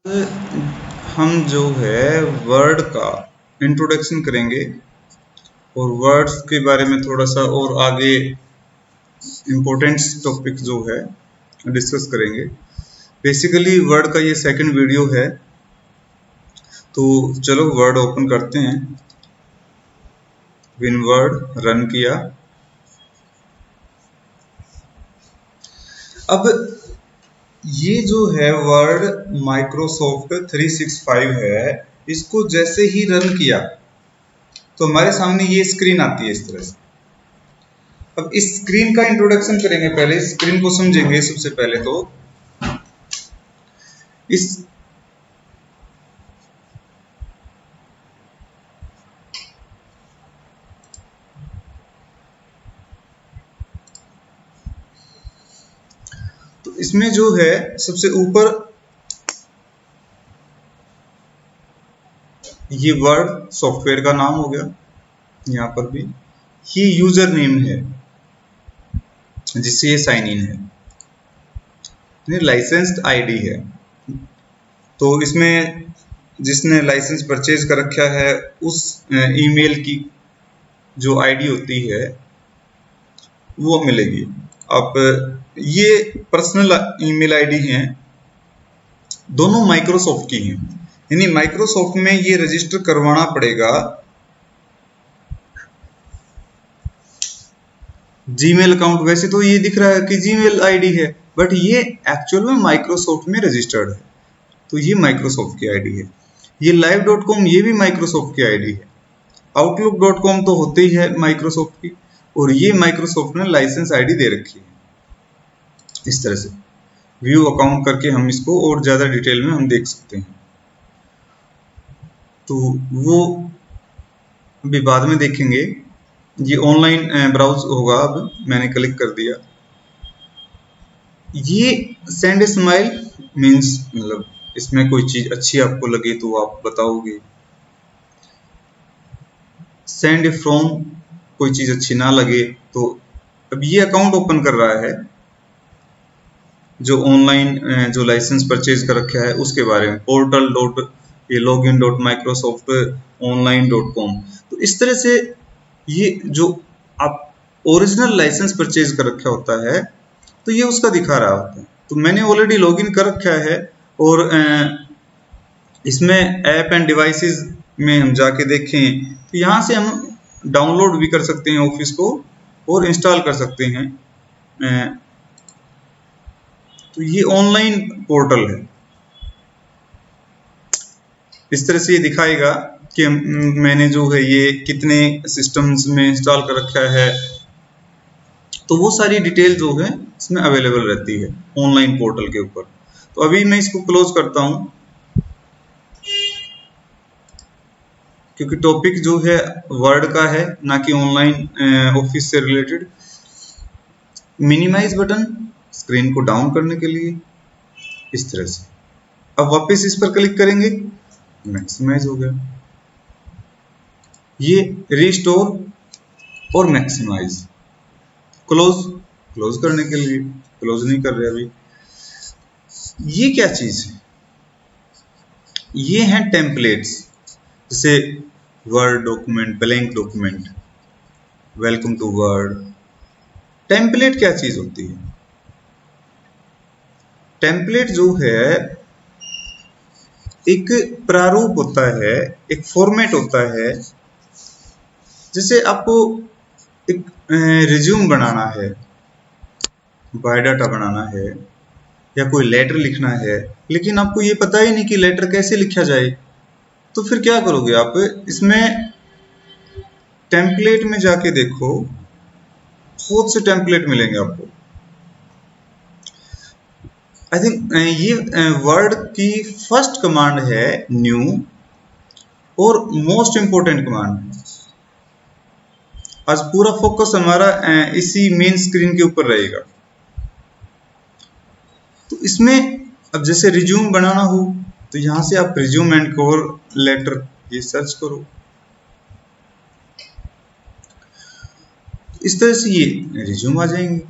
हम जो है वर्ड का इंट्रोडक्शन करेंगे और वर्ड्स के बारे में थोड़ा सा और आगे इम्पोर्टेंट टॉपिक जो है डिस्कस करेंगे। बेसिकली वर्ड का ये सेकंड वीडियो है, तो चलो वर्ड ओपन करते हैं। विन वर्ड रन किया। अब ये जो है वर्ड माइक्रोसॉफ्ट 365 है, इसको जैसे ही रन किया तो हमारे सामने ये स्क्रीन आती है इस तरह से। अब इस स्क्रीन का इंट्रोडक्शन करेंगे, पहले इस स्क्रीन को समझेंगे। सबसे पहले तो इसमें जो है सबसे ऊपर ये वर्ड सॉफ्टवेयर का नाम हो गया, यहाँ पर भी ये यूजर नेम है जिससे ये साइन इन है, लाइसेंस्ड आईडी है। तो इसमें जिसने लाइसेंस परचेज कर रखा है उस ईमेल की जो आईडी होती है वो मिलेगी। अब ये पर्सनल ईमेल आईडी हैं, दोनों माइक्रोसॉफ्ट की हैं, यानी माइक्रोसॉफ्ट में ये रजिस्टर करवाना पड़ेगा। जीमेल अकाउंट वैसे तो ये दिख रहा है कि जीमेल आईडी है, बट ये एक्चुअल में माइक्रोसॉफ्ट में रजिस्टर्ड है, तो ये माइक्रोसॉफ्ट की आईडी है। ये live.com ये भी माइक्रोसॉफ्ट की आईडी है। outlook.com तो होते ही है माइक्रोसॉफ्ट की, और ये माइक्रोसॉफ्ट ने लाइसेंस आईडी दे रखी है। इस तरह से व्यू अकाउंट करके हम इसको और ज्यादा डिटेल में हम देख सकते हैं, तो वो अभी बाद में देखेंगे। ये ऑनलाइन ब्राउज होगा। अब मैंने क्लिक कर दिया। ये सेंड स्माइल मीन्स मतलब इसमें कोई चीज अच्छी आपको लगे तो आप बताओगे। सेंड फ्रॉम कोई चीज अच्छी ना लगे तो। अब ये अकाउंट ओपन कर रहा है जो ऑनलाइन जो लाइसेंस परचेज कर रखा है उसके बारे में, पोर्टल डॉट ये login dot Microsoft online dot com. तो इस तरह से ये जो आप ओरिजिनल लाइसेंस परचेज कर रखा होता है तो ये उसका दिखा रहा होता है। तो मैंने ऑलरेडी लॉगिन कर रखा है और इसमें ऐप एंड डिवाइसेस में हम जाके देखें तो यहाँ से हम डाउनलोड भी कर सकते हैं ऑफिस को और इंस्टॉल कर सकते हैं। तो ये ऑनलाइन पोर्टल है। इस तरह से ये दिखाएगा कि मैंने जो है ये कितने सिस्टम्स में इंस्टॉल कर रखा है, तो वो सारी डिटेल जो है इसमें अवेलेबल रहती है ऑनलाइन पोर्टल के ऊपर। तो अभी मैं इसको क्लोज करता हूं क्योंकि टॉपिक जो है वर्ड का है ना कि ऑनलाइन ऑफिस से रिलेटेड। मिनिमाइज बटन स्क्रीन को डाउन करने के लिए इस तरह से। अब वापस इस पर क्लिक करेंगे, मैक्सिमाइज हो गया। ये रिस्टोर और मैक्सिमाइज। क्लोज करने के लिए क्लोज नहीं कर रहे अभी। ये क्या चीज है? ये हैं टेम्पलेट्स, जैसे Word document, blank document, welcome to Word. Template क्या चीज होती है? टेम्पलेट जो है एक प्रारूप होता है, एक फॉर्मेट होता है। जैसे आपको एक रिज्यूम बनाना है, बायोडाटा बनाना है या कोई लेटर लिखना है, लेकिन आपको ये पता ही नहीं कि लेटर कैसे लिखा जाए, तो फिर क्या करोगे आप? इसमें टेम्पलेट में जाके देखो, बहुत से टेम्पलेट मिलेंगे आपको। आई थिंक ये वर्ड की फर्स्ट कमांड है न्यू और मोस्ट इंपोर्टेंट कमांड है। आज पूरा फोकस हमारा इसी मेन स्क्रीन के ऊपर रहेगा। तो इसमें अब जैसे रिज्यूम बनाना हो तो यहां से आप रिज्यूम एंड कवर लेटर ये सर्च करो। इस तरह से ये रिज्यूम आ जाएंगे।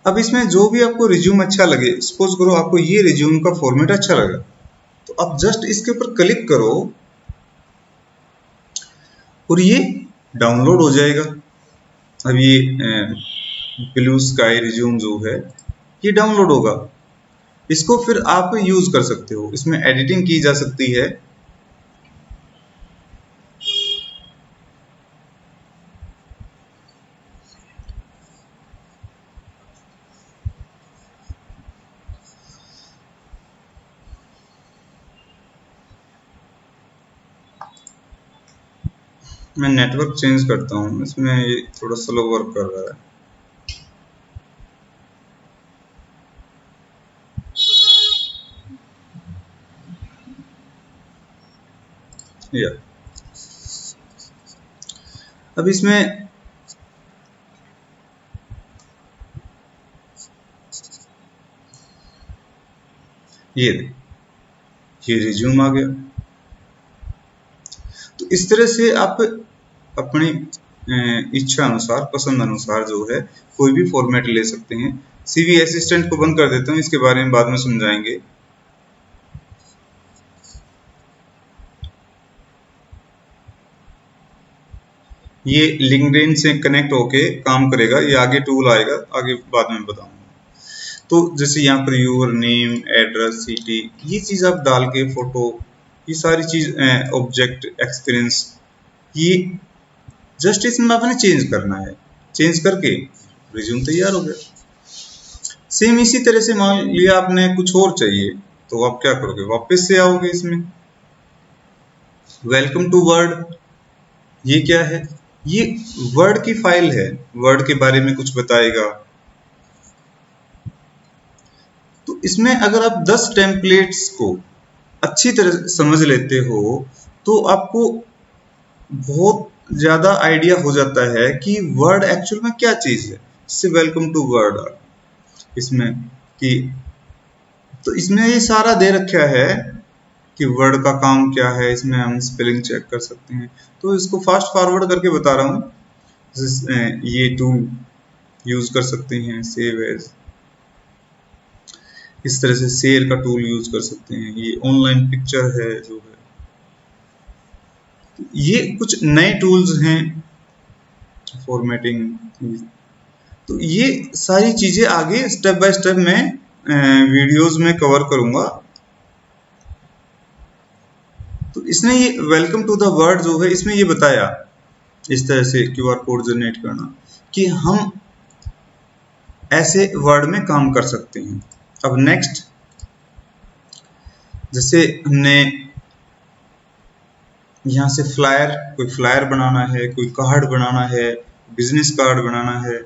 अब इसमें जो भी आपको रिज्यूम अच्छा लगे, सपोज करो आपको ये रिज्यूम का फॉर्मेट अच्छा लगा, तो आप जस्ट इसके ऊपर क्लिक करो और ये डाउनलोड हो जाएगा। अब ये ब्लू स्काई रिज्यूम जो है ये डाउनलोड होगा। इसको फिर आप यूज कर सकते हो, इसमें एडिटिंग की जा सकती है। मैं नेटवर्क चेंज करता हूँ, इसमें ये थोड़ा स्लो वर्क कर रहा है। या अब इसमें ये रिज्यूम आ गया। तो इस तरह से आप अपनी इच्छा अनुसार, पसंद अनुसार जो है कोई भी फॉर्मेट ले सकते हैं। सीवी असिस्टेंट को बंद कर देता हूँ, इसके बारे में बाद में समझाएंगे। ये लिंक्डइन से कनेक्ट होके काम करेगा, ये आगे टूल आएगा, आगे बाद में बताऊंगा। तो जैसे यहाँ पर यूर नेम, एड्रेस, सिटी, ये चीज आप डाल के, फोटो, ये सारी चीज, ऑब्जेक्ट, एक्सपीरियंस, ये जस्ट इसमें आपने चेंज करना है। चेंज करके रिज्यूम तैयार हो गया। सेम इसी तरह से मान लिया आपने कुछ और चाहिए, तो आप क्या करोगे, वापस से आओगे इसमें, वेलकम टू वर्ड। ये क्या है, ये वर्ड की फाइल है, वर्ड के बारे में कुछ बताएगा। तो इसमें अगर आप 10 टेम्पलेट्स को अच्छी तरह समझ लेते हो तो आपको बहुत ज्यादा आइडिया हो जाता है कि वर्ड एक्चुअल में क्या चीज है। इससे वेलकम टू वर्ड इसमें कि, तो इसमें ये सारा दे रखा है कि वर्ड का काम क्या है। इसमें हम स्पेलिंग चेक कर सकते हैं। तो इसको फास्ट फॉरवर्ड करके बता रहा हूँ। ये टूल यूज कर सकते हैं, सेव एज, इस तरह से शेयर का टूल यूज कर सकते हैं। ये ऑनलाइन पिक्चर है जो है, ये कुछ नए टूल्स हैं, फॉर्मेटिंग। तो ये सारी चीजें आगे स्टेप बाय स्टेप मैं वीडियोस में कवर करूंगा। तो इसने ये वेलकम टू द वर्ड जो है, इसमें ये बताया इस तरह से क्यूआर कोड जनरेट करना कि हम ऐसे वर्ड में काम कर सकते हैं। अब नेक्स्ट, जैसे हमने यहाँ से फ्लायर, कोई फ्लायर बनाना है, कोई कार्ड बनाना है, बिजनेस कार्ड बनाना है।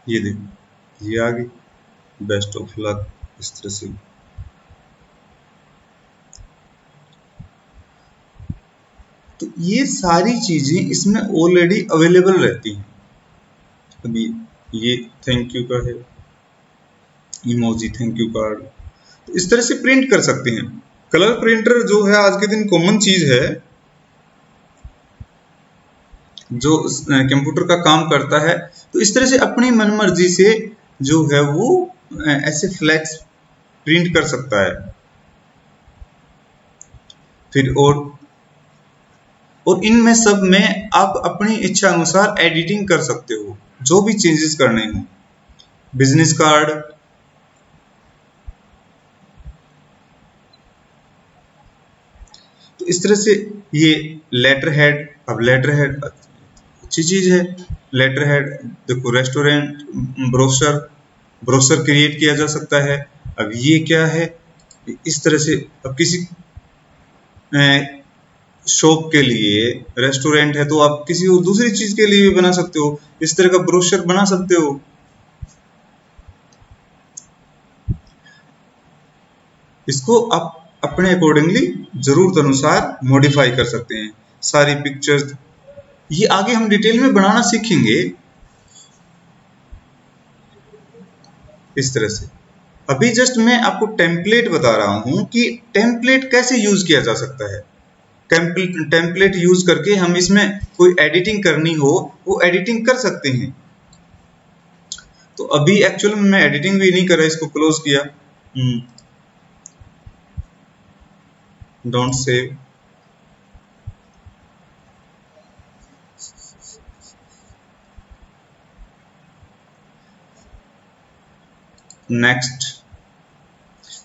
ये देखो, ये आ गई, बेस्ट ऑफ लक, इस तरह से। तो ये सारी चीजें इसमें ऑलरेडी अवेलेबल रहती हैं। अभी ये थैंक यू का है, इमोजी थैंक यू कार्ड, तो इस तरह से प्रिंट कर सकते हैं। कलर प्रिंटर जो है आज के दिन कॉमन चीज है, जो कंप्यूटर का काम करता है। तो इस तरह से अपनी मनमर्जी से जो है वो ऐसे फ्लैक्स प्रिंट कर सकता है। फिर और इनमें सब में आप अपनी इच्छा अनुसार एडिटिंग कर सकते हो, जो भी चेंजेस करने हो। बिजनेस कार्ड, तो इस तरह से ये लेटर हेड। अब लेटर हेड अच्छी चीज है, लेटर हेड देखो, रेस्टोरेंट ब्रोशर क्रिएट किया जा सकता है। अब ये क्या है, इस तरह से अब किसी शॉप के लिए, रेस्टोरेंट है तो आप किसी और दूसरी चीज के लिए भी बना सकते हो, इस तरह का ब्रोशर बना सकते हो। इसको आप अपने अकॉर्डिंगली जरूरत अनुसार मॉडिफाई कर सकते हैं। सारी पिक्चर्स ये आगे हम डिटेल में बनाना सीखेंगे इस तरह से। अभी जस्ट मैं आपको टेम्पलेट बता रहा हूं कि टेम्पलेट कैसे यूज किया जा सकता है। टेम्पलेट यूज करके हम इसमें कोई एडिटिंग करनी हो वो एडिटिंग कर सकते हैं। तो अभी एक्चुअल में मैं एडिटिंग भी नहीं कर रहा, इसको क्लोज किया, don't save. Next,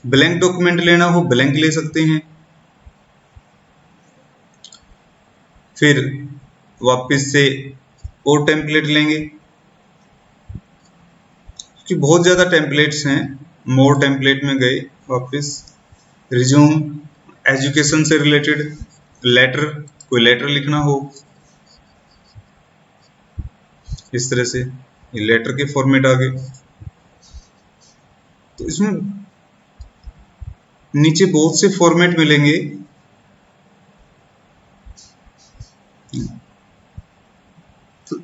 blank document लेना हो ब्लैंक ले सकते हैं। फिर वापस से और टेम्पलेट लेंगे, क्योंकि बहुत ज़्यादा टेम्पलेट्स हैं, मोर टेम्पलेट में गए, वापस रिज्यूम, एजुकेशन से रिलेटेड, लेटर, कोई लेटर लिखना हो इस तरह से, ये लेटर के फॉर्मेट आ गए। तो इसमें नीचे बहुत से फॉर्मेट मिलेंगे, तो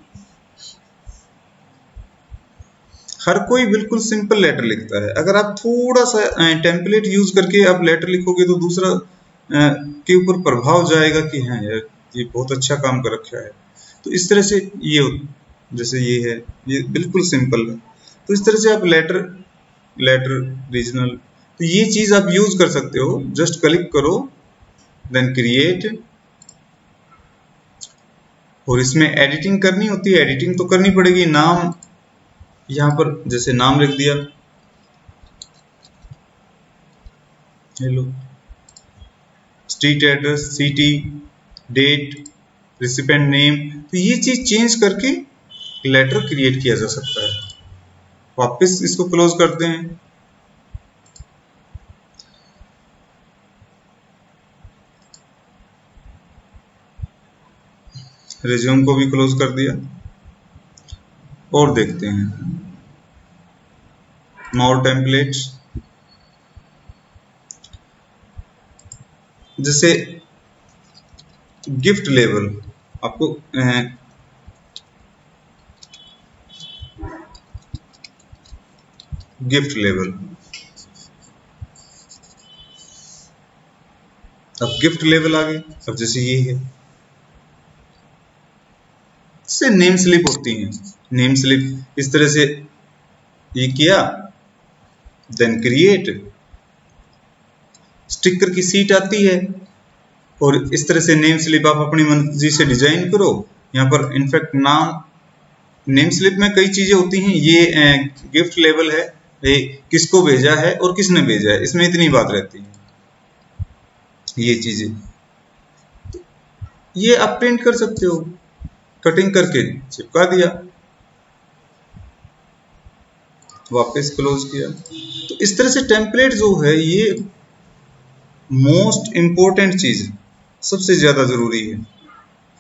हर कोई बिल्कुल सिंपल लेटर लिखता है। अगर आप थोड़ा सा टेम्पलेट यूज करके आप लेटर लिखोगे तो दूसरा के ऊपर प्रभाव जाएगा कि हाँ यार ये बहुत अच्छा काम कर रखा है। तो इस तरह से ये, जैसे ये है, ये बिल्कुल सिंपल है। तो इस तरह से आप लेटर रीजनल, तो ये चीज आप यूज कर सकते हो। जस्ट क्लिक करो, देन क्रिएट, और इसमें एडिटिंग करनी होती है, एडिटिंग तो करनी पड़ेगी। नाम यहाँ पर जैसे नाम लिख दिया, hello, street address, city, date, recipient name, तो ये चीज चेंज करके लेटर क्रिएट किया जा सकता है। वापस इसको क्लोज करते हैं, रिज्यूम को भी क्लोज कर दिया, और देखते हैं मोर टेम्पलेट्स। जैसे गिफ्ट लेबल, आपको गिफ्ट लेबल, अब गिफ्ट लेबल आ गई। अब जैसे ये है, इससे नेम स्लिप होती है, नेम स्लिप इस तरह से ये किया, देन क्रिएट, स्टिकर की सीट आती है, और इस तरह से नेम स्लिप आप अपनी मर्जी से डिजाइन करो। यहाँ पर इनफैक्ट नाम, नेम स्लिप में कई चीजें होती हैं, ये गिफ्ट लेबल है, ये किसको भेजा है और किसने भेजा है, इसमें इतनी बात रहती है, ये चीजें। तो ये आप प्रिंट कर सकते हो, कटिंग करके चिपका दिया, वापस क्लोज किया। तो इस तरह से टेम्पलेट जो है ये मोस्ट इंपॉर्टेंट चीज, सबसे ज्यादा जरूरी है,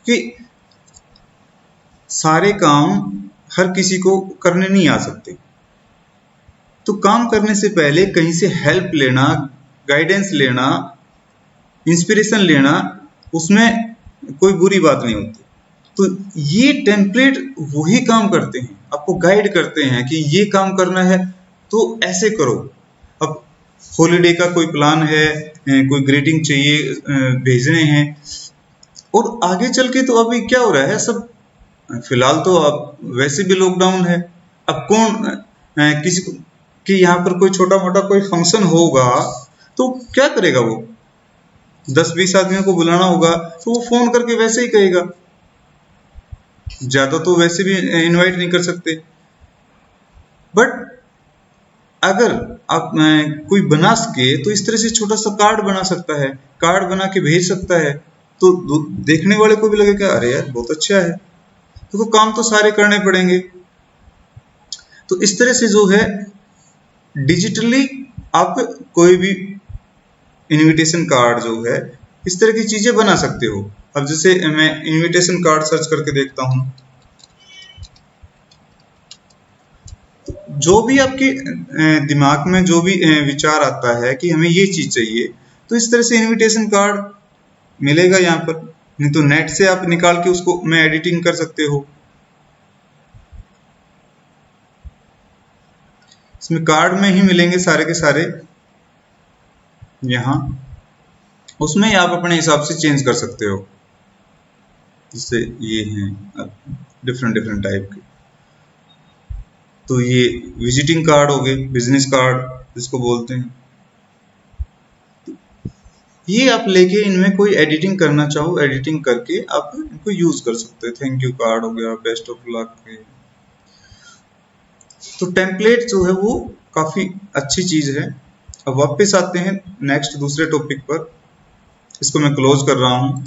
कि सारे काम हर किसी को करने नहीं आ सकते। तो काम करने से पहले कहीं से हेल्प लेना, गाइडेंस लेना, इंस्पिरेशन लेना, उसमें कोई बुरी बात नहीं होती। तो ये टेम्पलेट वही काम करते हैं, आपको गाइड करते हैं कि ये काम करना है तो ऐसे करो। अब हॉलीडे का कोई प्लान है, कोई ग्रीटिंग चाहिए, भेजने हैं, और आगे चल के तो अभी क्या हो रहा है, सब फिलहाल तो अब वैसे भी लॉकडाउन है। अब कौन किसी को कि यहाँ पर कोई छोटा मोटा कोई फंक्शन होगा तो क्या करेगा, वो 10-20 आदमियों को बुलाना होगा तो वो फोन करके वैसे ही कहेगा, ज्यादा तो वैसे भी इनवाइट नहीं कर सकते। बट अगर आप कोई बना सके तो इस तरह से छोटा सा कार्ड बना सकता है, कार्ड बना के भेज सकता है, तो देखने वाले को भी लगेगा अरे यार बहुत अच्छा है। तो काम तो सारे करने पड़ेंगे। तो इस तरह से जो है डिजिटली आप कोई भी इनविटेशन कार्ड जो है इस तरह की चीजें बना सकते हो। अब जैसे मैं इनविटेशन कार्ड सर्च करके देखता हूं, जो भी आपके दिमाग में जो भी विचार आता है कि हमें ये चीज चाहिए, तो इस तरह से इनविटेशन कार्ड मिलेगा यहाँ पर, नहीं तो नेट से आप निकाल के उसको में एडिटिंग कर सकते हो। इसमें कार्ड में ही मिलेंगे सारे के सारे। यहाँ उसमें आप अपने हिसाब से चेंज कर सकते हो। जैसे ये हैं डिफरेंट डिफरेंट टाइप के। तो ये विजिटिंग कार्ड हो गए, बिजनेस कार्ड जिसको बोलते हैं। ये आप लेके इनमें कोई एडिटिंग करना चाहो, एडिटिंग करके आप इनको यूज कर सकते हो। थैंक यू कार्ड हो गया, बेस्ट ऑफ लक। तो टेम्पलेट जो है वो काफी अच्छी चीज है। अब वापस आते हैं नेक्स्ट दूसरे टॉपिक पर। इसको मैं क्लोज कर रहा हूं।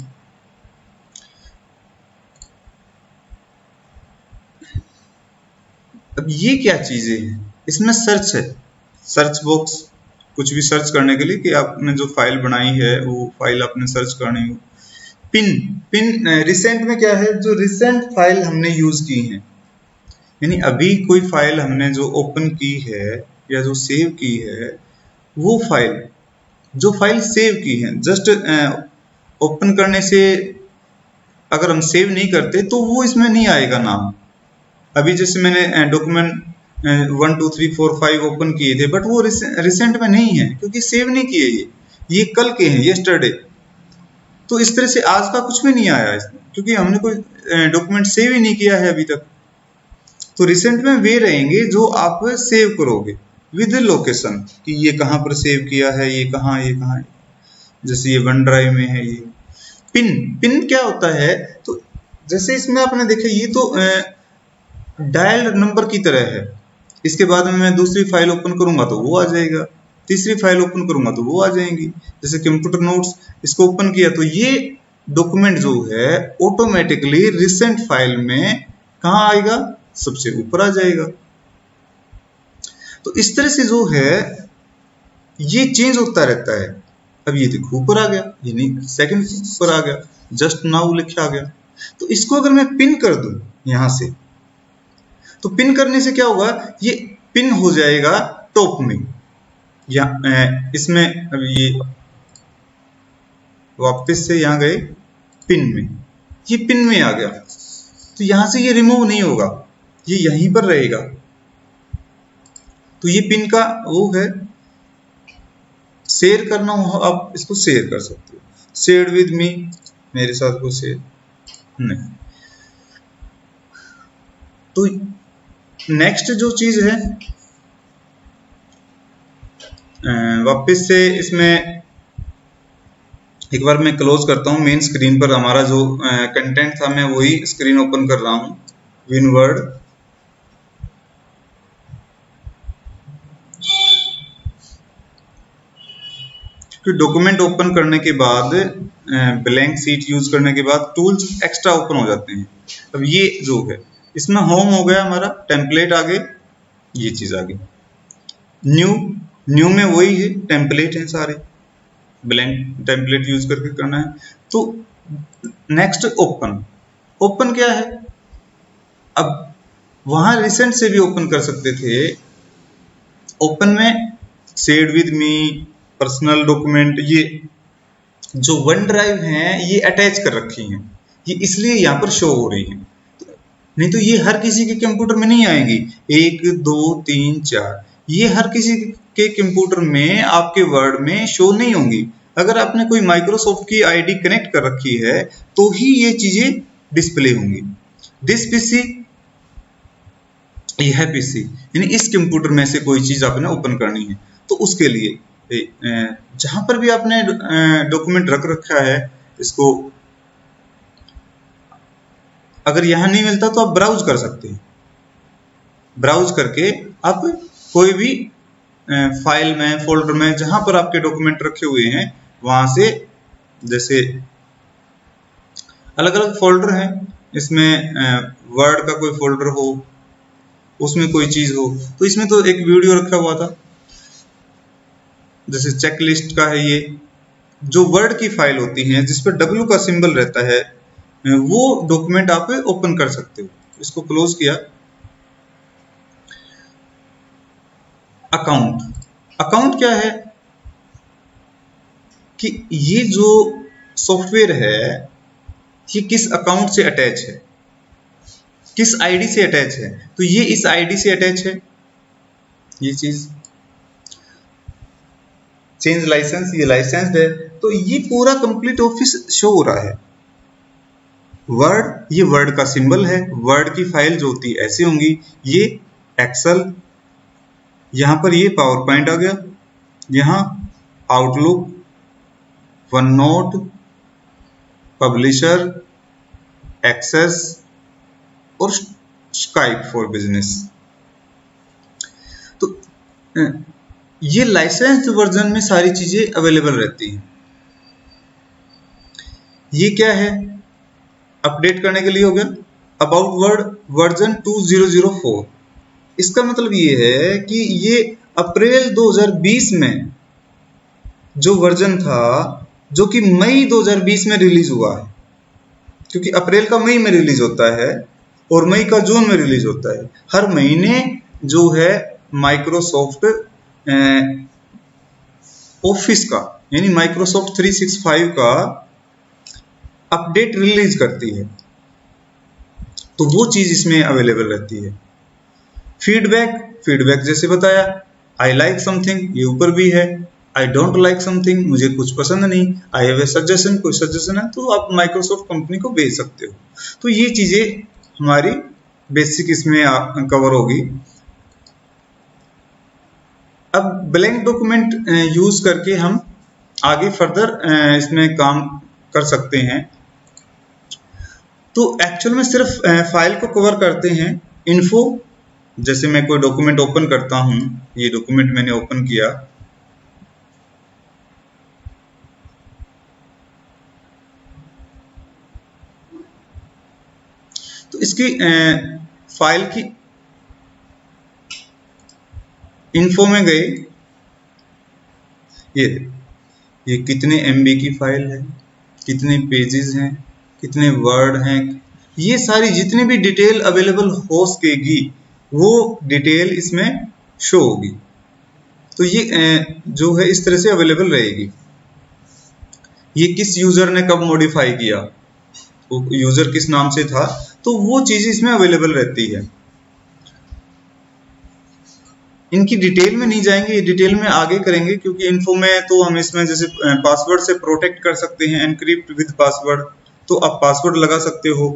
अब ये क्या चीजें हैं, इसमें सर्च है, सर्च बॉक्स, कुछ भी सर्च करने के लिए कि आपने जो फाइल बनाई है वो फाइल आपने सर्च करनी हो। पिन, पिन रिसेंट में क्या है, जो रिसेंट फाइल हमने यूज की है, यानी अभी कोई फाइल हमने जो ओपन की है या जो सेव की है, वो फाइल, जो फाइल सेव की है, जस्ट ओपन करने से अगर हम सेव नहीं करते तो वो इसमें नहीं आएगा नाम। अभी जैसे मैंने डॉक्यूमेंट 1 2 3 4 5 ओपन किए थे, बट वो रिसेंट में नहीं है क्योंकि सेव नहीं किए, ये कल के हैं, येस्टरडे। तो इस तरह से आज का कुछ भी नहीं आया इसमें, क्योंकि हमने कोई डॉक्यूमेंट सेव ही नहीं किया है अभी तक। तो रिसेंट में वे रहेंगे जो आप सेव करोगे विद लोकेशन, कि ये कहाँ पर सेव किया है, ये कहाँ है। जैसे ये वन ड्राइव में है। ये पिन, पिन क्या होता है, तो जैसे इसमें आपने देखा ये तो डायल नंबर की तरह है। इसके बाद में मैं दूसरी फाइल ओपन करूंगा तो वो आ जाएगा, तीसरी फाइल ओपन करूंगा तो वो आ जाएंगी। जैसे कंप्यूटर नोट्स, इसको ओपन किया तो ये डॉक्यूमेंट जो है ऑटोमेटिकली रिसेंट फाइल में कहाँ आएगा, सबसे ऊपर आ जाएगा। तो इस तरह से जो है ये चेंज होता रहता है। अब ये देखो ऊपर आ गया, ये नहीं सेकंड पर आ गया, जस्ट नाउ लिखा आ गया। तो इसको अगर मैं पिन कर दूं यहां से, तो पिन करने से क्या होगा, ये पिन हो जाएगा टॉप में, या इसमें अब ये वापस से यहां गए पिन में, ये पिन में आ गया। तो यहां से ये रिमूव नहीं होगा, ये यहीं पर रहेगा। तो ये पिन का वो है। शेयर करना हो आप इसको शेयर कर सकते हो, शेयर विद मी, मेरे साथ को शेयर नहीं। तो नेक्स्ट जो चीज है, वापस से इसमें एक बार मैं क्लोज करता हूं। मेन स्क्रीन पर हमारा जो कंटेंट था मैं वही स्क्रीन ओपन कर रहा हूं, विनवर्ड। कि डॉक्यूमेंट ओपन करने के बाद, ब्लैंक सीट यूज करने के बाद टूल्स एक्स्ट्रा ओपन हो जाते हैं। अब ये जो है इसमें होम हो गया हमारा, टेम्पलेट आ गए, ये चीज आ गई। न्यू, न्यू में वही है, टेम्पलेट है सारे, ब्लैंक टेम्पलेट यूज करके करना है। तो नेक्स्ट ओपन, ओपन क्या है, अब वहां रिसेंट से भी ओपन कर सकते थे। ओपन में shared with me, personal document, ये जो वन ड्राइव है ये अटैच कर रखी हैं, ये इसलिए यहाँ पर शो हो रही है। नहीं तो ये हर किसी के कंप्यूटर में नहीं आएंगी। 1 2 3 4 ये हर किसी के कंप्यूटर में आपके वर्ड में शो नहीं होंगी। अगर आपने कोई माइक्रोसॉफ्ट की आईडी कनेक्ट कर रखी है तो ही ये चीजें डिस्प्ले होंगी। दिस पीसी, यह पीसी, यानी इस कंप्यूटर में से कोई चीज आपने ओपन करनी है तो उसके लिए जहां पर भी आपने डॉक्यूमेंट रख रखा है, इसको अगर यहां नहीं मिलता तो आप ब्राउज कर सकते हैं। ब्राउज करके आप कोई भी फाइल में, फोल्डर में, जहां पर आपके डॉक्यूमेंट रखे हुए हैं वहां से, जैसे अलग अलग फोल्डर हैं, इसमें वर्ड का कोई फोल्डर हो, उसमें कोई चीज हो, तो इसमें तो एक वीडियो रखा हुआ था, जैसे चेकलिस्ट का है। ये जो वर्ड की फाइल होती है जिस पर W का सिंबल रहता है, वो डॉक्यूमेंट आप ओपन कर सकते हो। इसको क्लोज किया। अकाउंट, अकाउंट क्या है कि ये जो सॉफ्टवेयर है ये किस अकाउंट से अटैच है, किस आईडी से अटैच है, तो ये इस आईडी से अटैच है ये चीज। चेंज लाइसेंस, ये लाइसेंस्ड है। तो ये पूरा कंप्लीट ऑफिस शो हो रहा है। वर्ड, ये वर्ड का सिंबल है। वर्ड की फाइल जो होती है ऐसी होंगी। ये एक्सेल, यहां पर ये पावर पॉइंट आ गया, यहां Outlook, OneNote, Publisher, Access और स्काइप फॉर बिजनेस। तो ये लाइसेंस्ड वर्जन में सारी चीजें अवेलेबल रहती हैं। ये क्या है, अपडेट करने के लिए हो गया अबाउट वर्ड वर्जन 2004। इसका मतलब ये है कि ये अप्रैल 2020 में जो वर्जन था, जो कि मई 2020 में रिलीज हुआ है, क्योंकि अप्रैल का मई में रिलीज होता है और मई का जून में रिलीज होता है। हर महीने जो है माइक्रोसॉफ्ट ऑफिस का यानी माइक्रोसॉफ्ट 365 का अपडेट रिलीज करती है, तो वो चीज इसमें अवेलेबल रहती है। फीडबैक, फीडबैक जैसे बताया, आई लाइक समथिंग, ये ऊपर भी है। आई डोंट लाइक समथिंग, मुझे कुछ पसंद नहीं। आई हैव ए सजेशन, कोई सजेशन है तो आप माइक्रोसॉफ्ट कंपनी को भेज सकते हो। तो ये चीजें हमारी बेसिक इसमें कवर होगी। अब ब्लैंक डॉक्यूमेंट यूज करके हम आगे फर्दर इसमें काम कर सकते हैं। तो एक्चुअल में सिर्फ फाइल को कवर करते हैं। इन्फो, जैसे मैं कोई डॉक्यूमेंट ओपन करता हूं, ये डॉक्यूमेंट मैंने ओपन किया, तो इसकी फाइल की इन्फो में गए, ये कितने एमबी की फाइल है, कितने पेजेस हैं, कितने वर्ड हैं, ये सारी जितनी भी डिटेल अवेलेबल हो सकेगी वो डिटेल इसमें शो होगी। तो ये जो है इस तरह से अवेलेबल रहेगी। ये किस यूजर ने कब मॉडिफाई किया, तो यूजर किस नाम से था, तो वो चीज इसमें अवेलेबल रहती है। इनकी डिटेल में नहीं जाएंगे, ये डिटेल में आगे करेंगे, क्योंकि इन्फो में तो हम इसमें जैसे पासवर्ड से प्रोटेक्ट कर सकते हैं, एनक्रिप्ट विद पासवर्ड, तो आप पासवर्ड लगा सकते हो।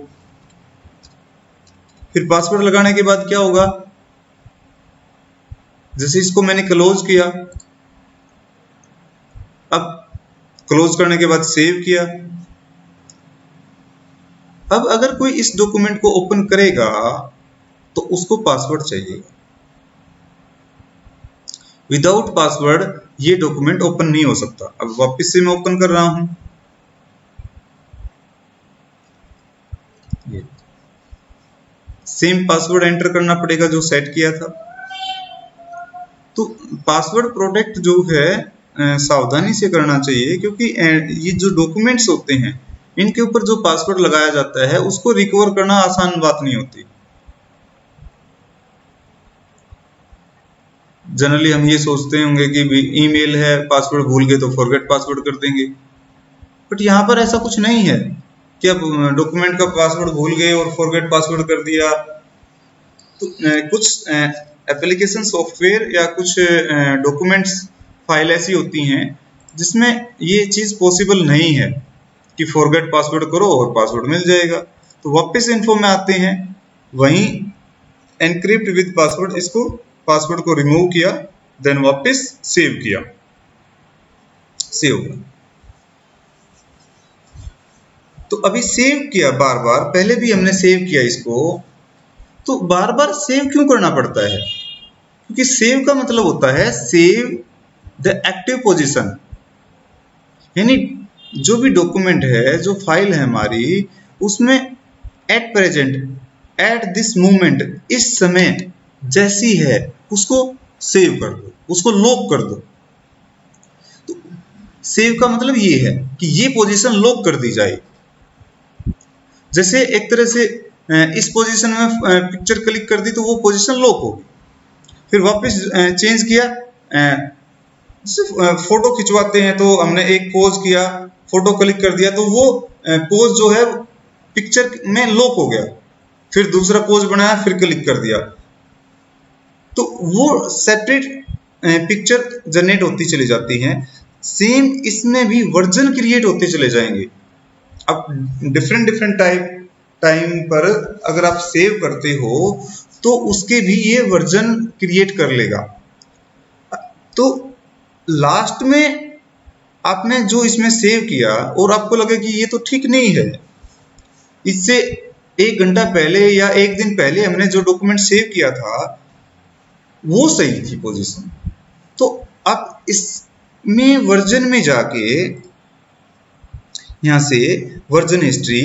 फिर पासवर्ड लगाने के बाद क्या होगा, जैसे इसको मैंने क्लोज किया, अब क्लोज करने के बाद सेव किया। अब अगर कोई इस डॉक्यूमेंट को ओपन करेगा तो उसको पासवर्ड चाहिए। विदाउट पासवर्ड ये डॉक्यूमेंट ओपन नहीं हो सकता। अब वापस से मैं ओपन कर रहा हूं, सेम पासवर्ड एंटर करना पड़ेगा जो सेट किया था। तो पासवर्ड प्रोटेक्ट जो है सावधानी से करना चाहिए, क्योंकि ये जो डॉक्यूमेंट्स होते हैं इनके ऊपर जो पासवर्ड लगाया जाता है उसको रिकवर करना आसान बात नहीं होती। जनरली हम ये सोचते होंगे कि ईमेल है, पासवर्ड भूल गए तो फॉरगेट पासवर्ड कर देंगे, बट यहाँ पर ऐसा कुछ नहीं है कि अब डॉक्यूमेंट का पासवर्ड भूल गए और फॉरगेट पासवर्ड कर दिया। तो कुछ एप्लीकेशन सॉफ्टवेयर या कुछ डॉक्यूमेंट्स फाइल ऐसी होती हैं जिसमें ये चीज पॉसिबल नहीं है कि फॉरगेट पासवर्ड करो और पासवर्ड मिल जाएगा। तो वापस इन्फो में आते हैं, वहीं एनक्रिप्ट विद पासवर्ड, इसको पासवर्ड को रिमूव किया, देन वापस सेव किया, सेव। तो अभी सेव किया बार बार, पहले भी हमने सेव किया इसको, तो बार बार सेव क्यों करना पड़ता है? क्योंकि सेव का मतलब होता है सेव द एक्टिव पोजीशन, यानी जो भी डॉक्यूमेंट है, जो फाइल है हमारी, उसमें at present, at this moment, इस समय जैसी है उसको सेव कर दो, उसको लॉक कर दो। तो सेव का मतलब ये है कि ये पोजीशन लॉक कर दी जाए। जैसे एक तरह से इस पोजीशन में पिक्चर क्लिक कर दी तो वो पोजीशन लॉक होगी, फिर वापस चेंज किया, फोटो खिंचवाते हैं तो हमने एक पोज किया, फोटो क्लिक कर दिया तो वो पोज जो है पिक्चर में लॉक हो गया, फिर दूसरा पोज बनाया, फिर क्लिक कर दिया, तो वो सेपरेट पिक्चर जनरेट होती चली जाती हैं, सेम इसमें भी वर्जन क्रिएट होते चले जाएंगे। अब डिफरेंट डिफरेंट टाइम पर अगर आप सेव करते हो तो उसके भी ये वर्जन क्रिएट कर लेगा। तो लास्ट में आपने जो इसमें सेव किया और आपको लगे कि ये तो ठीक नहीं है, इससे 1 घंटा पहले या 1 दिन पहले हमने जो डॉक्यूमेंट सेव किया था वो सही थी पोजीशन, तो आप इसमें वर्जन में जाके यहां से वर्जन हिस्ट्री,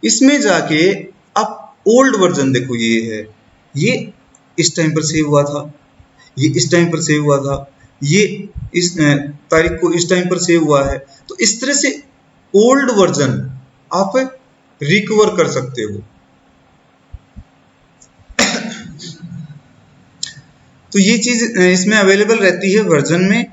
इसमें जाके आप ओल्ड वर्जन देखो, ये है, ये इस टाइम पर सेव हुआ था, ये इस टाइम पर सेव हुआ था, ये इस तारीख को इस टाइम पर सेव हुआ है। तो इस तरह से ओल्ड वर्जन आप रिकवर कर सकते हो। तो ये चीज इसमें अवेलेबल रहती है वर्जन में,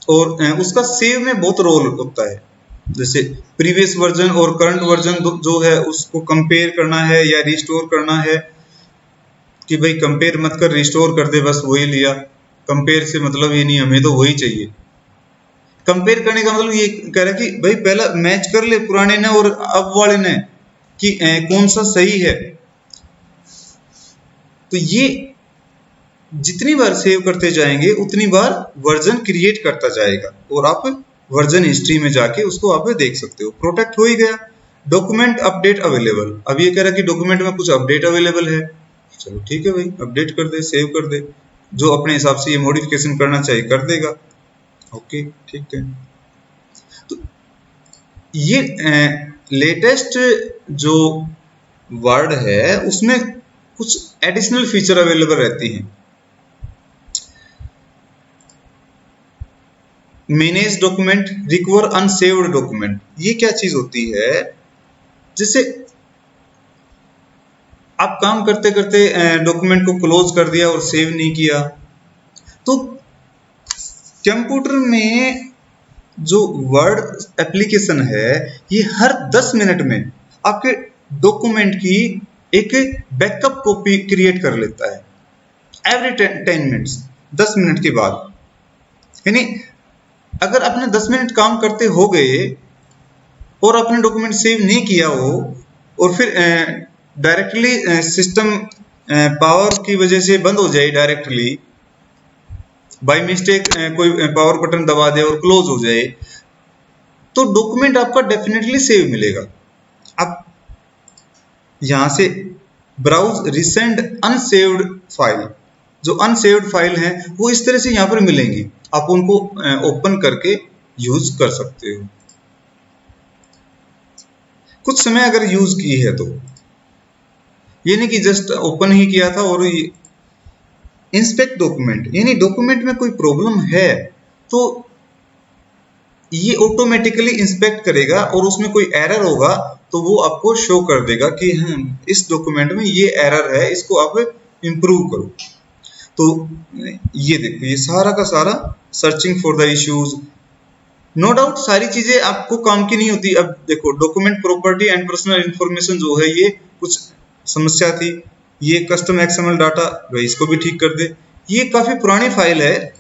और उसका सेव में बहुत रोल होता है। जैसे प्रीवियस वर्जन और करंट वर्जन जो है उसको कंपेयर करना है या रिस्टोर करना है, कि भाई कंपेयर मत कर, रिस्टोर कर दे, बस वही लिया। कंपेयर से मतलब ये नहीं, हमें तो वही चाहिए। कंपेयर करने का मतलब ये कह रहा है कि भाई पहला मैच कर ले पुराने ने और अब वाले ने कि कौन सा सही है। तो ये जितनी बार सेव करते जाएंगे उतनी बार वर्जन क्रिएट करता जाएगा, और आप वर्जन हिस्ट्री में जाके उसको आप देख सकते हो। प्रोटेक्ट हो ही गया। डॉक्यूमेंट अपडेट अवेलेबल, अब ये कह रहा है कि डॉक्यूमेंट में कुछ अपडेट अवेलेबल है, चलो ठीक है भाई, अपडेट कर दे, सेव कर दे, जो अपने हिसाब से ये मॉडिफिकेशन करना चाहिए कर देगा। ओके ठीक है। तो ये लेटेस्ट जो वर्ड है उसमें कुछ एडिशनल फीचर अवेलेबल रहती हैं। Manage document, recover unsaved document, ये क्या चीज होती है? जैसे आप काम करते करते डॉक्यूमेंट को क्लोज कर दिया और सेव नहीं किया, तो कंप्यूटर में जो वर्ड एप्लीकेशन है ये हर 10 मिनट में आपके डॉक्यूमेंट की एक बैकअप कॉपी क्रिएट कर लेता है, एवरी 10 मिनट्स, 10 मिनट के बाद। यानी अगर आपने 10 मिनट काम करते हो गए और आपने डॉक्यूमेंट सेव नहीं किया हो, और फिर डायरेक्टली सिस्टम पावर की वजह से बंद हो जाए, डायरेक्टली बाय मिस्टेक कोई पावर बटन दबा दे और क्लोज हो जाए, तो डॉक्यूमेंट आपका डेफिनेटली सेव मिलेगा। आप यहां से ब्राउज रिसेंट अनसेव्ड फाइल, जो अनसेव्ड फाइल हैं वो इस तरह से यहां पर मिलेंगी, आप उनको ओपन करके यूज कर सकते हो। कुछ समय अगर यूज की है तो, ये नहीं कि जस्ट ओपन ही किया था और इंस्पेक्ट डॉक्यूमेंट, यानी डॉक्यूमेंट में कोई प्रॉब्लम है तो ये ऑटोमेटिकली इंस्पेक्ट करेगा, और उसमें कोई एरर होगा तो वो आपको शो कर देगा कि इस डॉक्यूमेंट में ये एरर है, इसको आप इंप्रूव करो। तो ये देखो, ये सारा का सारा searching for the issues, no doubt सारी चीजें आपको काम की नहीं होती। अब देखो document property and personal information जो है, ये कुछ समस्या थी, ये कस्टम एक्सएमएल डाटा, भाई इसको भी ठीक कर दे। ये काफी पुरानी फाइल है,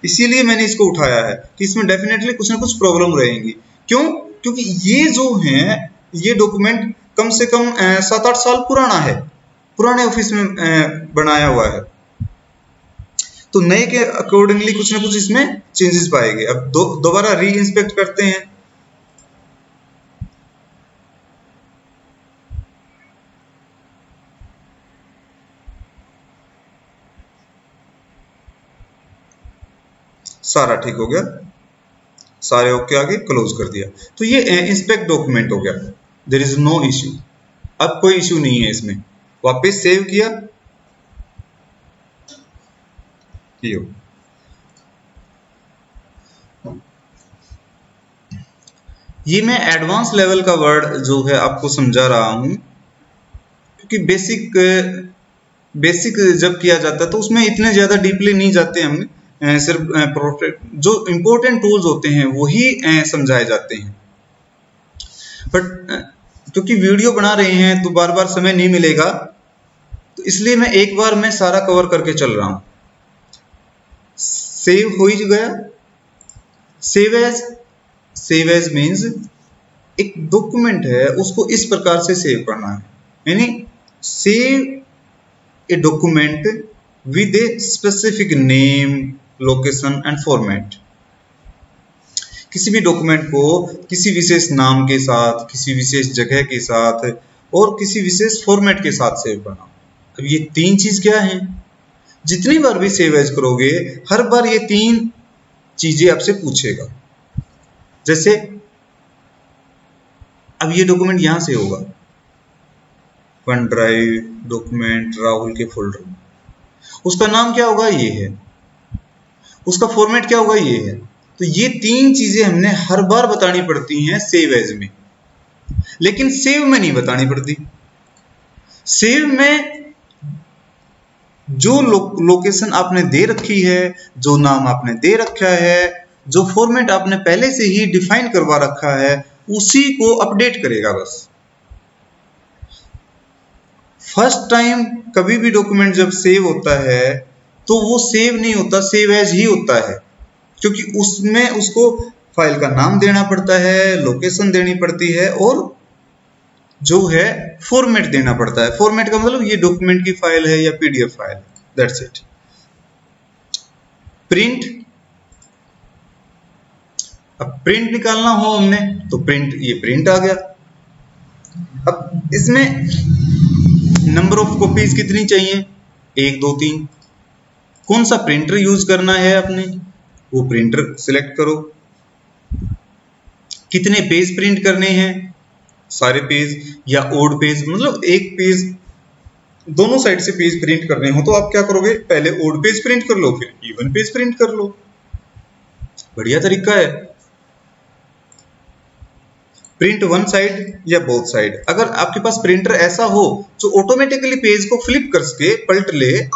इसीलिए मैंने इसको उठाया है कि इसमें डेफिनेटली कुछ ना कुछ प्रॉब्लम रहेंगी। क्यों? क्योंकि ये जो है ये डॉक्यूमेंट कम से कम 7-8 साल पुराना है, पुराने ऑफिस में बनाया हुआ है, तो नए के अकॉर्डिंगली कुछ ना कुछ इसमें चेंजेस पाएंगे। अब दोबारा री इंस्पेक्ट करते हैं। सारा ठीक हो गया, सारे ओके आगे क्लोज कर दिया, तो ये इंस्पेक्ट डॉक्यूमेंट हो गया, देयर इज नो इश्यू, अब कोई इश्यू नहीं है इसमें। वापस सेव किया, ये मैं एडवांस लेवल का वर्ड जो है आपको समझा रहा हूं, क्योंकि बेसिक जब किया जाता है तो उसमें इतने ज्यादा डीपली नहीं जाते हम, सिर्फ जो इंपॉर्टेंट टूल्स होते हैं वही समझाए जाते हैं। बट क्योंकि वीडियो बना रहे हैं तो बार बार समय नहीं मिलेगा, तो इसलिए मैं एक बार में सारा कवर करके चल रहा हूं। सेव हो ही गया। सेव एज मीन्स एक डॉक्यूमेंट है उसको इस प्रकार से सेव करना है, यानी save a document with a specific name, location and format. किसी भी डॉक्यूमेंट को किसी विशेष नाम के साथ, किसी विशेष जगह के साथ और किसी विशेष फॉर्मेट के साथ सेव करना। अब ये तीन चीज क्या है? जितनी बार भी सेव एज करोगे हर बार ये तीन चीजें आपसे पूछेगा। जैसे अब ये डॉक्यूमेंट यहां से होगा, वन ड्राइव डॉक्यूमेंट राहुल के फोल्डर में, उसका नाम क्या होगा? ये है। उसका फॉर्मेट क्या होगा? ये है। तो ये तीन चीजें हमने हर बार बतानी पड़ती हैं सेव एज में, लेकिन सेव में नहीं बतानी पड़ती। सेव में जो लोकेशन आपने दे रखी है, जो नाम आपने दे रखा है, जो फॉर्मेट आपने पहले से ही डिफाइन करवा रखा है, उसी को अपडेट करेगा बस। फर्स्ट टाइम कभी भी डॉक्यूमेंट जब सेव होता है तो वो सेव नहीं होता, सेव एज ही होता है, क्योंकि उसमें उसको फाइल का नाम देना पड़ता है, लोकेशन देनी पड़ती है और जो है फॉर्मेट देना पड़ता है। फॉर्मेट का मतलब ये डॉक्यूमेंट की फाइल है या PDF file, that's it. Print, अब प्रिंट निकालना हो हमने तो प्रिंट, ये प्रिंट आ गया। अब इसमें नंबर ऑफ कॉपीज कितनी चाहिए? 1 2 3। कौन सा प्रिंटर यूज करना है आपने, वो प्रिंटर सिलेक्ट करो। कितने पेज प्रिंट करने हैं? सारे पेज या ओड पेज, मतलब एक पेज, दोनों साइड से पेज प्रिंट करने हो तो आप क्या करोगे? पहले ओड पेज प्रिंट कर लो, फिर इवन पेज प्रिंट कर लो। बढ़िया तरीका है। प्रिंट वन साइड या बोथ साइड। अगर आपके पास प्रिंटर ऐसा हो जो ऑटोमेटिकली पेज को फ्लिप करके पलट ले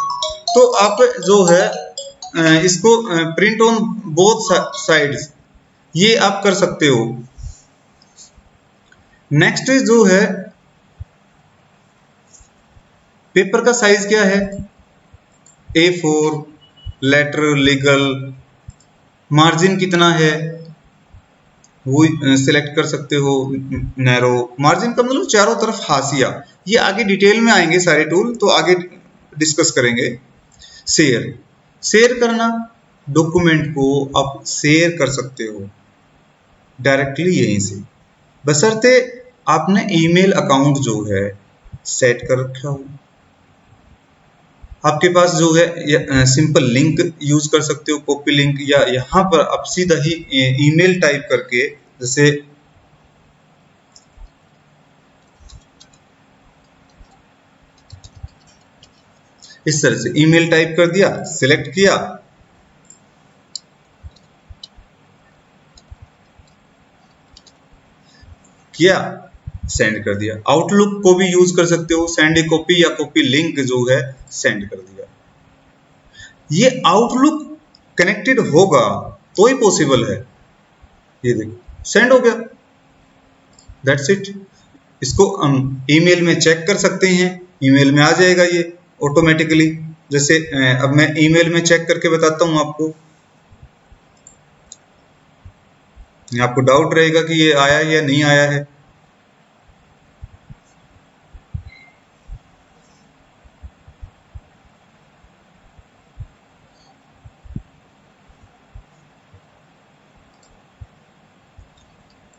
तो आप जो है इसको प्रिंट ऑन बोथ साइड्स, ये आप कर सकते हो। नेक्स्ट जो है पेपर का साइज क्या है? A4, लेटर, लीगल, मार्जिन कितना है वो सिलेक्ट कर सकते हो। नैरो मार्जिन का मतलब चारों तरफ हाशिया, ये आगे डिटेल में आएंगे सारे टूल, तो आगे डिस्कस करेंगे। शेयर करना, डॉक्यूमेंट को आप शेयर कर सकते हो डायरेक्टली यहीं से, बशर्ते आपने ईमेल अकाउंट जो है सेट कर रखा हो। आपके पास जो है सिंपल लिंक यूज कर सकते हो, कॉपी लिंक, या यहां पर आप सीधा ही ईमेल टाइप करके, जैसे इस तरह से ईमेल टाइप कर दिया, सिलेक्ट किया, सेंड कर दिया। आउटलुक को भी यूज कर सकते हो, सेंड ए कॉपी या कॉपी लिंक जो है सेंड कर दिया। ये आउटलुक कनेक्टेड होगा तो ही पॉसिबल है। ये देखो सेंड हो गया, दैट्स इट। इसको हम ईमेल में चेक कर सकते हैं, ईमेल में आ जाएगा ये ऑटोमेटिकली। जैसे अब मैं ईमेल में चेक करके बताता हूं आपको डाउट रहेगा कि ये आया या नहीं आया है।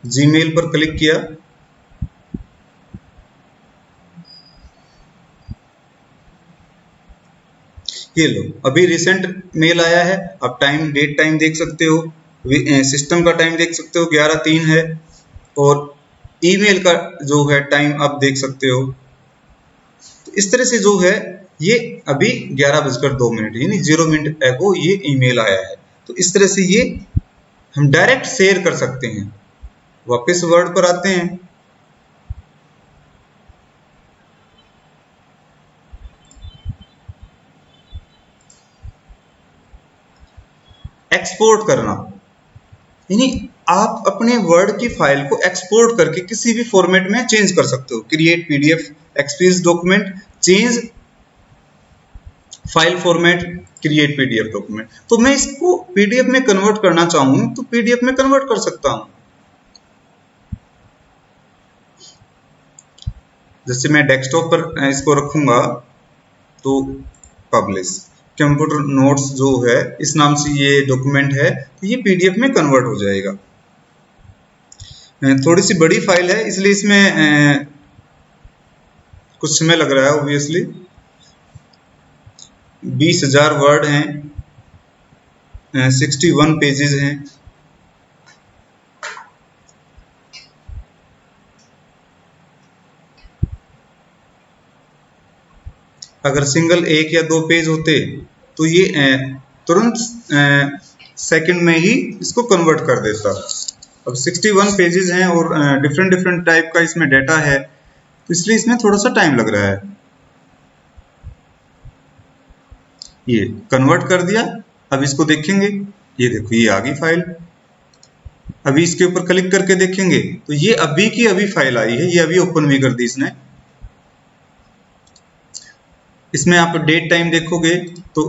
जीमेल पर क्लिक किया, ये लो अभी रिसेंट मेल आया है। आप टाइम, डेट टाइम देख सकते हो, सिस्टम का टाइम देख सकते हो 11:03 है, और ईमेल का जो है टाइम आप देख सकते हो। तो इस तरह से जो है ये अभी 11:02 यानी 0 मिनट एगो ये ईमेल आया है। तो इस तरह से ये हम डायरेक्ट शेयर कर सकते हैं। वापस वर्ड पर आते हैं। एक्सपोर्ट करना, यानी आप अपने वर्ड की फाइल को एक्सपोर्ट करके किसी भी फॉर्मेट में चेंज कर सकते हो। Create PDF XPS document, change file format create PDF document. तो मैं इसको पीडीएफ में कन्वर्ट करना चाहूँ तो पीडीएफ में कन्वर्ट कर सकता हूँ। जैसे मैं डेस्कटॉप पर इसको रखूंगा तो पब्लिश कंप्यूटर नोट्स जो है इस नाम से ये डॉक्यूमेंट है, तो ये पीडीएफ में कन्वर्ट हो जाएगा। थोड़ी सी बड़ी फाइल है इसलिए इसमें कुछ समय लग रहा है ऑब्वियसली। 20,000 वर्ड हैं, 61 पेजेस हैं। अगर सिंगल 1 या 2 पेज होते तो ये तुरंत सेकंड में ही इसको कन्वर्ट कर देता। अब 61 पेजेस हैं और डिफरेंट टाइप का इसमें डाटा है, तो इसलिए इसमें थोड़ा सा टाइम लग रहा है। ये कन्वर्ट कर दिया। अब इसको देखेंगे, ये देखो ये आ गई फाइल। अभी इसके ऊपर क्लिक करके देखेंगे तो ये अभी की अभी फाइल आई है, ये अभी ओपन भी कर दी इसने। इसमें आप डेट टाइम देखोगे तो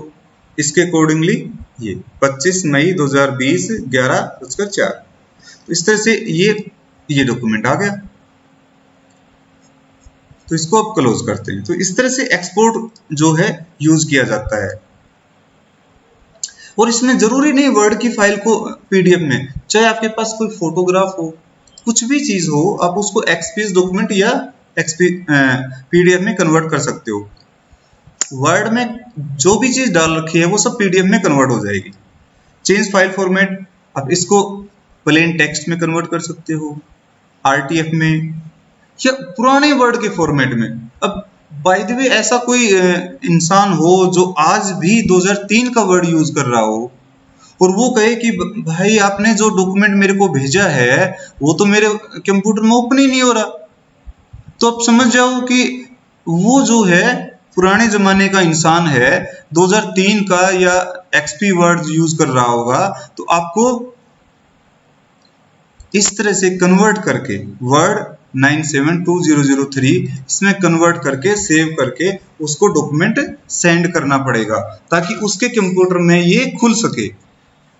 इसके अकॉर्डिंगली ये 25 मई 2020 11:04। तो इस तरह से ये डॉक्यूमेंट आ गया। तो इसको आप क्लोज करते हैं। तो इस तरह से एक्सपोर्ट जो है यूज किया जाता है। और इसमें जरूरी नहीं वर्ड की फाइल को पीडीएफ में, चाहे आपके पास कोई फोटोग्राफ हो, कुछ भी चीज हो, आप उसको एक्सपीएस डॉक्यूमेंट या पीडीएफ में कन्वर्ट कर सकते हो। वर्ड में जो भी चीज डाल रखी है वो सब पीडीएफ में कन्वर्ट हो जाएगी। चेंज फाइल फॉर्मेट, आप इसको प्लेन टेक्स्ट में कन्वर्ट कर सकते हो, आरटीएफ में या पुराने वर्ड के फॉर्मेट में। अब बाय द वे ऐसा कोई इंसान हो जो आज भी 2003 का वर्ड यूज कर रहा हो और वो कहे कि भाई आपने जो डॉक्यूमेंट मेरे को भेजा है वो तो मेरे कंप्यूटर में ओपन ही नहीं हो रहा, तो आप समझ जाओ कि वो जो है पुराने जमाने का इंसान है, 2003 का या एक्सपी वर्ड यूज कर रहा होगा। तो आपको इस तरह से कन्वर्ट करके वर्ड 972003 इसमें कन्वर्ट करके सेव करके उसको डॉक्यूमेंट सेंड करना पड़ेगा ताकि उसके कंप्यूटर में ये खुल सके।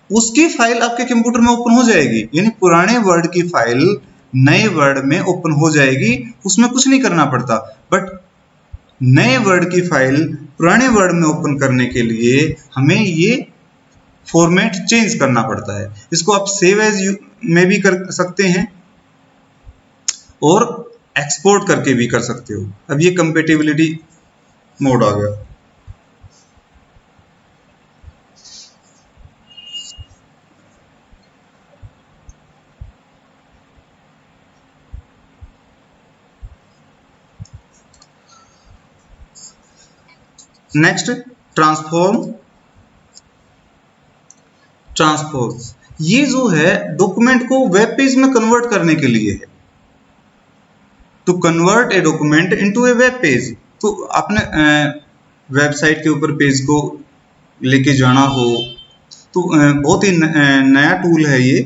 उसकी फाइल आपके कंप्यूटर में ओपन हो जाएगी, यानी पुराने वर्ड की फाइल नए वर्ड में ओपन हो जाएगी, उसमें कुछ नहीं करना पड़ता। बट नए वर्ड की फाइल पुराने वर्ड में ओपन करने के लिए हमें ये फॉर्मेट चेंज करना पड़ता है। इसको आप सेव एज में भी कर सकते हैं और एक्सपोर्ट करके भी कर सकते हो। अब ये कंपेटिबिलिटी मोड आ गया। Next transform. ये जो है डॉक्यूमेंट को वेब पेज में कन्वर्ट करने के लिए है। To convert a document into a web page. तो आपने वेबसाइट के ऊपर पेज को लेके जाना हो तो बहुत ही नया टूल है ये।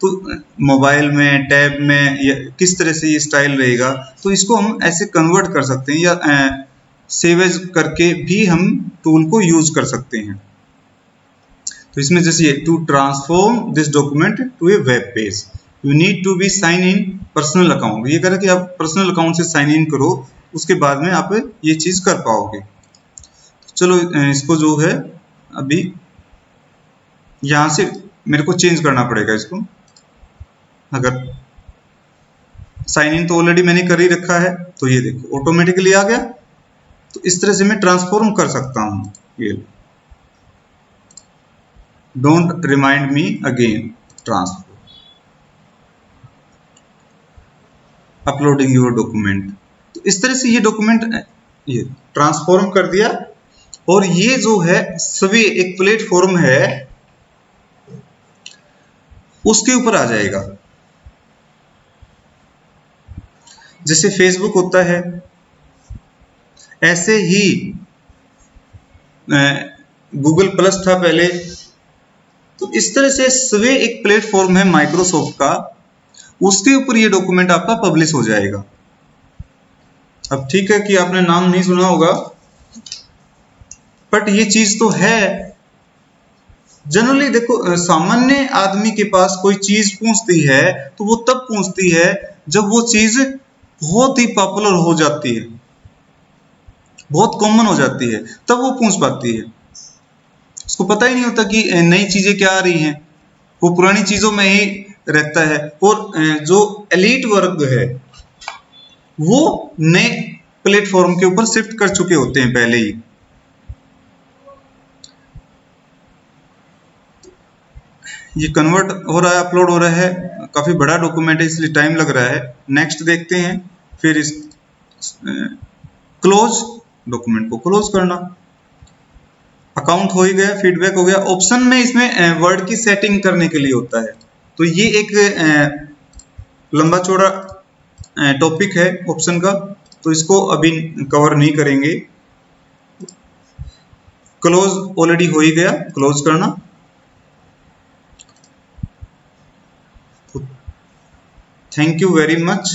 तो मोबाइल में, टैब में या किस तरह से ये स्टाइल रहेगा, तो इसको हम ऐसे कन्वर्ट कर सकते हैं या सेव एज करके भी हम टूल को यूज कर सकते हैं। तो इसमें जैसे ये to transform this document to a web page you need to be sign in personal account. ये कह रहा है कि आप पर्सनल अकाउंट से साइन इन करो, उसके बाद में आप ये चीज कर पाओगे। चलो इसको जो है अभी यहां से मेरे को चेंज करना पड़ेगा इसको। अगर साइन इन तो ऑलरेडी मैंने कर ही रखा है, तो ये देखो ऑटोमेटिकली आ गया। तो इस तरह से मैं ट्रांसफॉर्म कर सकता हूं। ये don't remind me again transform uploading your document. तो इस तरह से ये डॉक्यूमेंट ये ट्रांसफॉर्म कर दिया। और ये जो है सभी एक प्लेटफॉर्म है उसके ऊपर आ जाएगा। जैसे फेसबुक होता है ऐसे ही गूगल प्लस था पहले। तो इस तरह से स्वे एक प्लेटफॉर्म है माइक्रोसॉफ्ट का, उसके ऊपर ये डॉक्यूमेंट आपका पब्लिश हो जाएगा। अब ठीक है कि आपने नाम नहीं सुना होगा, बट ये चीज तो है। जनरली देखो, सामान्य आदमी के पास कोई चीज पहुंचती है तो वो तब पहुंचती है जब वो चीज बहुत ही पॉपुलर हो जाती है, बहुत कॉमन हो जाती है, तब वो पहुंच पाती है। उसको पता ही नहीं होता कि नई चीजें क्या आ रही हैं, वो पुरानी चीजों में ही रहता है। और जो एलीट वर्ग है वो नए प्लेटफॉर्म के ऊपर शिफ्ट कर चुके होते हैं पहले ही। ये कन्वर्ट हो रहा है, अपलोड हो रहा है, काफी बड़ा डॉक्यूमेंट है इसलिए टाइम लग रहा है। नेक्स्ट देखते हैं, फिर इस क्लोज, डॉक्यूमेंट को क्लोज करना। अकाउंट हो ही गया, फीडबैक हो गया। ऑप्शन में इसमें वर्ड की सेटिंग करने के लिए होता है, तो ये एक लंबा चौड़ा टॉपिक है ऑप्शन का, तो इसको अभी कवर नहीं करेंगे। क्लोज ऑलरेडी हो ही गया, क्लोज करना। Thank you very much.